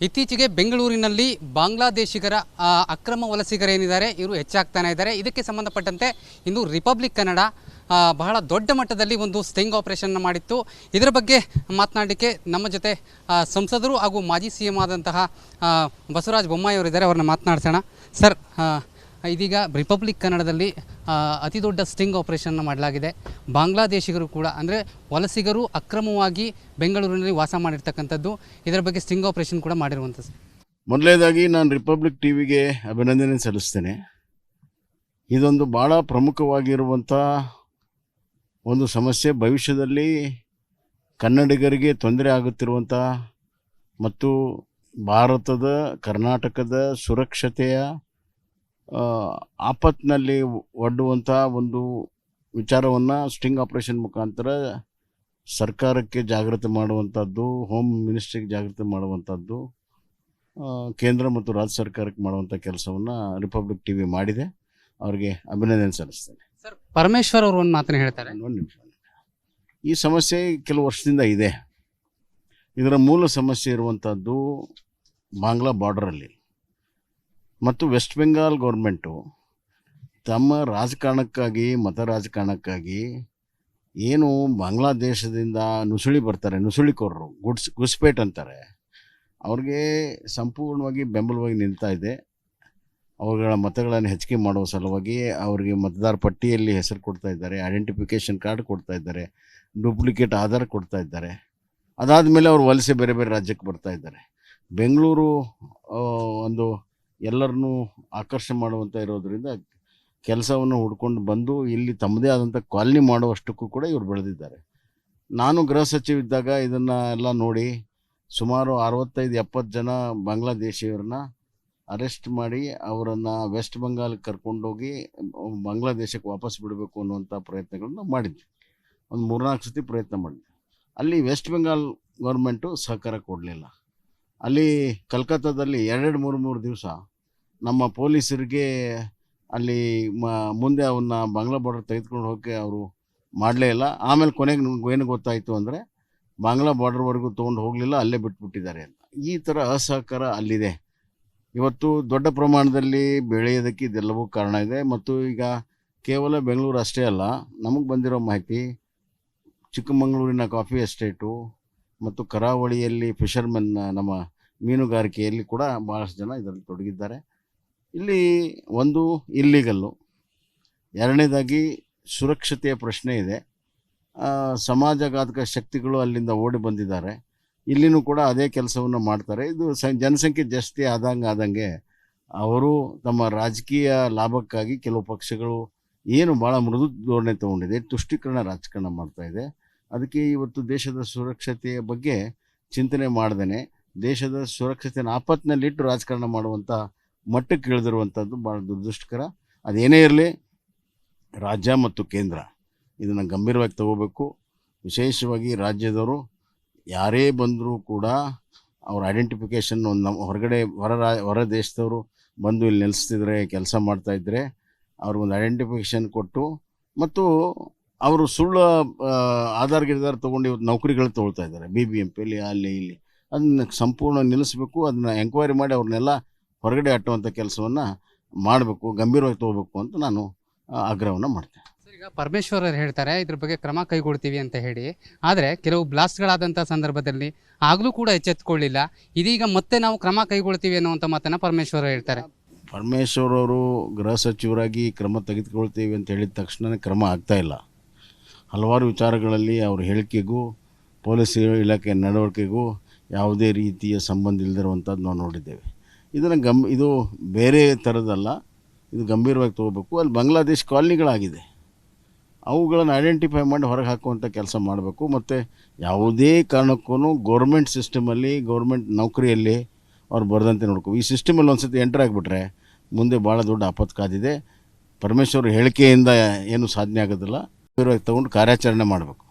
ಇತ್ತೀಚೆಗೆ ಬೆಂಗಳೂರಿನಲ್ಲಿ ಬಾಂಗ್ಲಾದೇಶಿಗರ ಅಕ್ರಮ ವಲಸಿಗರೇನಿದ್ದಾರೆ ಇವರು ಹೆಚ್ಚಾಗ್ತಾನೆ ಇದ್ದಾರೆ. ಇದಕ್ಕೆ ಸಂಬಂಧಪಟ್ಟಂತೆ ಇಂದು ರಿಪಬ್ಲಿಕ್ ಕನ್ನಡ ಬಹಳ ದೊಡ್ಡ ಮಟ್ಟದಲ್ಲಿ ಒಂದು ಸ್ಟಿಂಗ್ ಆಪರೇಷನ್ ಮಾಡಿತ್ತು. ಇದರ ಬಗ್ಗೆ ಮಾತನಾಡಲಿಕ್ಕೆ ನಮ್ಮ ಜೊತೆ ಸಂಸದರು ಹಾಗೂ ಮಾಜಿ ಸಿ ಎಂ ಆದಂತಹ ಬಸವರಾಜ ಬೊಮ್ಮಾಯಿ ಅವರಿದ್ದಾರೆ. ಅವ್ರನ್ನ ಮಾತನಾಡ್ಸೋಣ. ಸರ್, ಇದೀಗ ರಿಪಬ್ಲಿಕ್ ಕನ್ನಡದಲ್ಲಿ ಅತಿ ದೊಡ್ಡ ಸ್ಟಿಂಗ್ ಆಪರೇಷನ್ ಮಾಡಲಾಗಿದೆ. ಬಾಂಗ್ಲಾದೇಶಿಗರು ಕೂಡ ಅಂದರೆ ವಲಸಿಗರು ಅಕ್ರಮವಾಗಿ ಬೆಂಗಳೂರಿನಲ್ಲಿ ವಾಸ ಮಾಡಿರ್ತಕ್ಕಂಥದ್ದು, ಇದರ ಬಗ್ಗೆ ಸ್ಟಿಂಗ್ ಆಪರೇಷನ್ ಕೂಡ ಮಾಡಿರುವಂಥದ್ದು. ಮೊದಲನೇದಾಗಿ ನಾನು ರಿಪಬ್ಲಿಕ್ ಟಿವಿಗೆ ಅಭಿನಂದನೆ ಸಲ್ಲಿಸ್ತೇನೆ. ಇದೊಂದು ಭಾಳ ಪ್ರಮುಖವಾಗಿರುವಂಥ ಒಂದು ಸಮಸ್ಯೆ. ಭವಿಷ್ಯದಲ್ಲಿ ಕನ್ನಡಿಗರಿಗೆ ತೊಂದರೆ ಆಗುತ್ತಿರುವಂಥ ಮತ್ತು ಭಾರತದ ಕರ್ನಾಟಕದ ಸುರಕ್ಷತೆಯ ಆಪತ್ತಿನಲ್ಲಿ ಒಡ್ಡುವಂಥ ಒಂದು ವಿಚಾರವನ್ನು ಸ್ಟಿಂಗ್ ಆಪರೇಷನ್ ಮುಖಾಂತರ ಸರ್ಕಾರಕ್ಕೆ ಜಾಗೃತಿ ಮಾಡುವಂಥದ್ದು, ಹೋಮ್ ಮಿನಿಸ್ಟ್ರಿಗೆ ಜಾಗೃತಿ ಮಾಡುವಂಥದ್ದು, ಕೇಂದ್ರ ಮತ್ತು ರಾಜ್ಯ ಸರ್ಕಾರಕ್ಕೆ ಮಾಡುವಂಥ ಕೆಲಸವನ್ನು ರಿಪಬ್ಲಿಕ್ ಟಿವಿ ಮಾಡಿದೆ. ಅವರಿಗೆ ಅಭಿನಂದನೆ ಸಲ್ಲಿಸ್ತೇನೆ. ಸರ್, ಪರಮೇಶ್ವರ್ ಅವರು ಒಂದು ಮಾತನ್ನು ಹೇಳ್ತಾರೆ. ಒಂದು ನಿಮಿಷ. ಈ ಸಮಸ್ಯೆ ಕೆಲವು ವರ್ಷದಿಂದ ಇದೆ. ಇದರ ಮೂಲ ಸಮಸ್ಯೆ ಇರುವಂಥದ್ದು ಬಾಂಗ್ಲಾ ಬಾರ್ಡರಲ್ಲಿ ಮತ್ತು ವೆಸ್ಟ್ ಬೆಂಗಾಲ್ ಗೌರ್ಮೆಂಟು ತಮ್ಮ ರಾಜಕಾರಣಕ್ಕಾಗಿ, ಮತ ರಾಜಕಾರಣಕ್ಕಾಗಿ ಏನು ಬಾಂಗ್ಲಾದೇಶದಿಂದ ನುಸುಳಿ ಬರ್ತಾರೆ, ನುಸುಳಿಕೋರರು, ಗುಸ್ಪೇಟ್ ಅಂತಾರೆ, ಅವ್ರಿಗೆ ಸಂಪೂರ್ಣವಾಗಿ ಬೆಂಬಲವಾಗಿ ನಿಲ್ತಾ ಇದೆ. ಅವುಗಳ ಮತಗಳನ್ನು ಹೆಚ್ಚಿಗೆ ಮಾಡುವ ಸಲುವಾಗಿ ಅವರಿಗೆ ಮತದಾರ ಪಟ್ಟಿಯಲ್ಲಿ ಹೆಸರು ಕೊಡ್ತಾ ಇದ್ದಾರೆ, ಐಡೆಂಟಿಫಿಕೇಷನ್ ಕಾರ್ಡ್ ಕೊಡ್ತಾ ಇದ್ದಾರೆ, ಡೂಪ್ಲಿಕೇಟ್ ಆಧಾರ್ ಕೊಡ್ತಾ ಇದ್ದಾರೆ. ಅದಾದಮೇಲೆ ಅವರು ವಲಸೆ ಬೇರೆ ಬೇರೆ ರಾಜ್ಯಕ್ಕೆ ಬರ್ತಾ ಇದ್ದಾರೆ. ಬೆಂಗಳೂರು ಒಂದು ಎಲ್ಲರನ್ನೂ ಆಕರ್ಷಣೆ ಮಾಡುವಂಥ ಇರೋದರಿಂದ ಕೆಲಸವನ್ನು ಹುಡ್ಕೊಂಡು ಬಂದು ಇಲ್ಲಿ ತಮ್ಮದೇ ಆದಂಥ ಕಾಲನಿ ಮಾಡುವಷ್ಟಕ್ಕೂ ಕೂಡ ಇವರು ಬೆಳೆದಿದ್ದಾರೆ. ನಾನು ಗೃಹ ಸಚಿವ ಇದ್ದಾಗ ಇದನ್ನು ಎಲ್ಲ ನೋಡಿ ಸುಮಾರು 65-70 ಜನ ಬಾಂಗ್ಲಾದೇಶಿಯವ್ರನ್ನ ಅರೆಸ್ಟ್ ಮಾಡಿ ಅವರನ್ನು ವೆಸ್ಟ್ ಬೆಂಗಾಲ್ಗೆ ಕರ್ಕೊಂಡೋಗಿ ಬಾಂಗ್ಲಾದೇಶಕ್ಕೆ ವಾಪಸ್ ಬಿಡಬೇಕು ಅನ್ನುವಂಥ ಪ್ರಯತ್ನಗಳನ್ನ ಮಾಡಿದ್ವಿ. ಒಂದು 3-4 ಸತಿ ಪ್ರಯತ್ನ ಮಾಡಿದ್ವಿ. ಅಲ್ಲಿ ವೆಸ್ಟ್ ಬೆಂಗಾಲ್ ಗೌರ್ಮೆಂಟು ಸಹಕಾರ ಕೊಡಲಿಲ್ಲ. ಅಲ್ಲಿ ಕಲ್ಕತ್ತಾದಲ್ಲಿ 2-3 ದಿವಸ ನಮ್ಮ ಪೊಲೀಸರಿಗೆ ಅಲ್ಲಿ ಮುಂದೆ ಅವನ್ನ ಬಾಂಗ್ಲಾ ಬಾರ್ಡರ್ ತೆಗೆದುಕೊಂಡು ಹೋಗಿ ಅವರು ಮಾಡಲೇ ಇಲ್ಲ. ಆಮೇಲೆ ಕೊನೆಗೆ ಏನು ಗೊತ್ತಾಯಿತು ಅಂದರೆ ಬಾಂಗ್ಲಾ ಬಾರ್ಡರ್ವರೆಗೂ ತೊಗೊಂಡು ಹೋಗಲಿಲ್ಲ, ಅಲ್ಲೇ ಬಿಟ್ಬಿಟ್ಟಿದ್ದಾರೆ ಅಂತ. ಈ ಥರ ಅಸಹಕಾರ ಅಲ್ಲಿದೆ. ಇವತ್ತು ದೊಡ್ಡ ಪ್ರಮಾಣದಲ್ಲಿ ಬೆಳೆಯೋದಕ್ಕೆ ಇದೆಲ್ಲವೂ ಕಾರಣ ಇದೆ. ಮತ್ತು ಈಗ ಕೇವಲ ಬೆಂಗಳೂರು ಅಷ್ಟೇ ಅಲ್ಲ, ನಮಗೆ ಬಂದಿರೋ ಮಾಹಿತಿ ಚಿಕ್ಕಮಗಳೂರಿನ ಕಾಫಿ ಎಸ್ಟೇಟು ಮತ್ತು ಕರಾವಳಿಯಲ್ಲಿ ಫಿಷರ್ಮೆನ್, ನಮ್ಮ ಮೀನುಗಾರಿಕೆಯಲ್ಲಿ ಕೂಡ ಭಾಳಷ್ಟು ಜನ ಇದರಲ್ಲಿ ತೊಡಗಿದ್ದಾರೆ. ಇಲ್ಲಿ ಒಂದು ಇಲ್ಲಿಗಲ್ಲು, ಎರಡನೇದಾಗಿ ಸುರಕ್ಷತೆಯ ಪ್ರಶ್ನೆ ಇದೆ. ಸಮಾಜಘಾತಕ ಶಕ್ತಿಗಳು ಅಲ್ಲಿಂದ ಓಡಿ ಬಂದಿದ್ದಾರೆ. ಇಲ್ಲಿನೂ ಕೂಡ ಅದೇ ಕೆಲಸವನ್ನು ಮಾಡ್ತಾರೆ. ಇದು ಜನಸಂಖ್ಯೆ ಜಾಸ್ತಿ ಆದಂಗೆ ಅವರು ತಮ್ಮ ರಾಜಕೀಯ ಲಾಭಕ್ಕಾಗಿ ಕೆಲವು ಪಕ್ಷಗಳು ಏನು ಭಾಳ ಮೃದು ಧೋರಣೆ ತೊಗೊಂಡಿದೆ, ತುಷ್ಟೀಕರಣ ರಾಜಕಾರಣ ಮಾಡ್ತಾಯಿದೆ. ಅದಕ್ಕೆ ಇವತ್ತು ದೇಶದ ಸುರಕ್ಷತೆಯ ಬಗ್ಗೆ ಚಿಂತನೆ ಮಾಡ್ದೇ ದೇಶದ ಸುರಕ್ಷತೆಯನ್ನು ಆಪತ್ತಿನಲ್ಲಿಟ್ಟು ರಾಜಕಾರಣ ಮಾಡುವಂಥ ಮಟ್ಟಕ್ಕೆ ಇಳಿದಿರುವಂಥದ್ದು ಭಾಳ ದುರದೃಷ್ಟಕರ. ಅದೇನೇ ಇರಲಿ, ರಾಜ್ಯ ಮತ್ತು ಕೇಂದ್ರ ಇದನ್ನು ಗಂಭೀರವಾಗಿ ತಗೋಬೇಕು. ವಿಶೇಷವಾಗಿ ರಾಜ್ಯದವರು ಯಾರೇ ಬಂದರೂ ಕೂಡ ಅವ್ರ ಐಡೆಂಟಿಫಿಕೇಷನ್ ನಮ್ಮ ಹೊರ ದೇಶದವರು ಬಂದು ಇಲ್ಲಿ ನೆಲೆಸ್ತಿದ್ರೆ, ಕೆಲಸ ಮಾಡ್ತಾಯಿದ್ರೆ ಅವ್ರಿಗೊಂದು ಐಡೆಂಟಿಫಿಕೇಷನ್ ಕೊಟ್ಟು, ಮತ್ತು ಅವರು ಸುಳ್ಳು ಆಧಾರ್ ಗಿರ್ದಾರ್ ತೊಗೊಂಡು ಇವತ್ತು ನೌಕರಿಗಳು ತೊಗೊಳ್ತಾ ಇದ್ದಾರೆ BBMPಯಲ್ಲಿ ಅಲ್ಲಿ ಇಲ್ಲಿ. ಅದನ್ನ ಸಂಪೂರ್ಣ ನಿಲ್ಲಿಸಬೇಕು. ಅದನ್ನು ಎಂಕ್ವೈರಿ ಮಾಡಿ ಅವ್ರನ್ನೆಲ್ಲ ಹೊರಗಡೆ ಅಟ್ಟುವಂಥ ಕೆಲಸವನ್ನು ಮಾಡಬೇಕು, ಗಂಭೀರವಾಗಿ ತೊಗೋಬೇಕು ಅಂತ ನಾನು ಆಗ್ರಹವನ್ನು ಮಾಡ್ತೇನೆ. ಈಗ ಪರಮೇಶ್ವರ್ ಅವರು ಹೇಳ್ತಾರೆ ಇದ್ರ ಬಗ್ಗೆ ಕ್ರಮ ಕೈಗೊಳ್ತೀವಿ ಅಂತ ಹೇಳಿ, ಆದರೆ ಕೆಲವು ಬ್ಲಾಸ್ಟ್ಗಳಾದಂಥ ಸಂದರ್ಭದಲ್ಲಿ ಆಗಲೂ ಕೂಡ ಎಚ್ಚೆತ್ತುಕೊಳ್ಳಿಲ್ಲ. ಇದೀಗ ಮತ್ತೆ ನಾವು ಕ್ರಮ ಕೈಗೊಳ್ತೀವಿ ಅನ್ನುವಂಥ ಮಾತನ್ನು ಪರಮೇಶ್ವರ್ ಹೇಳ್ತಾರೆ. ಪರಮೇಶ್ವರ್ ಅವರು ಗೃಹ ಸಚಿವರಾಗಿ ಕ್ರಮ ತೆಗೆದುಕೊಳ್ತೀವಿ ಅಂತ ಹೇಳಿದ ತಕ್ಷಣ ಕ್ರಮ ಆಗ್ತಾಯಿಲ್ಲ. ಹಲವಾರು ವಿಚಾರಗಳಲ್ಲಿ ಅವ್ರ ಹೇಳಿಕೆಗೂ ಪೊಲೀಸ್ ಇಲಾಖೆ ನಡವಳಿಕೆಗೂ ಯಾವುದೇ ರೀತಿಯ ಸಂಬಂಧ ಇಲ್ಲದಿರುವಂಥದ್ದು ನಾವು ನೋಡಿದ್ದೇವೆ. ಇದು ಬೇರೆ ಥರದಲ್ಲ, ಇದು ಗಂಭೀರವಾಗಿ ತೊಗೋಬೇಕು. ಅಲ್ಲಿ ಬಾಂಗ್ಲಾದೇಶ್ ಕಾಲನಿಗಳಾಗಿದೆ, ಅವುಗಳನ್ನು ಐಡೆಂಟಿಫೈ ಮಾಡಿ ಹೊರಗೆ ಹಾಕುವಂಥ ಕೆಲಸ ಮಾಡಬೇಕು. ಮತ್ತು ಯಾವುದೇ ಕಾರಣಕ್ಕೂ ಗೌರ್ಮೆಂಟ್ ಸಿಸ್ಟಮಲ್ಲಿ, ಗೌರ್ಮೆಂಟ್ ನೌಕರಿಯಲ್ಲಿ ಅವ್ರು ಬರದಂತೆ ನೋಡ್ಕೋ. ಈ ಸಿಸ್ಟಮಲ್ಲಿ ಒಂದು ಸತಿ ಎಂಟರ್ ಆಗಿಬಿಟ್ರೆ ಮುಂದೆ ಭಾಳ ದೊಡ್ಡ ಆಪತ್ತು ಕಾದಿದೆ. ಪರಮೇಶ್ವರ್ ಹೇಳಿಕೆಯಿಂದ ಏನು ಸಾಧನೆ ಆಗೋದಿಲ್ಲ, ಗಂಭೀರವಾಗಿ ತೊಗೊಂಡು ಕಾರ್ಯಾಚರಣೆ ಮಾಡಬೇಕು.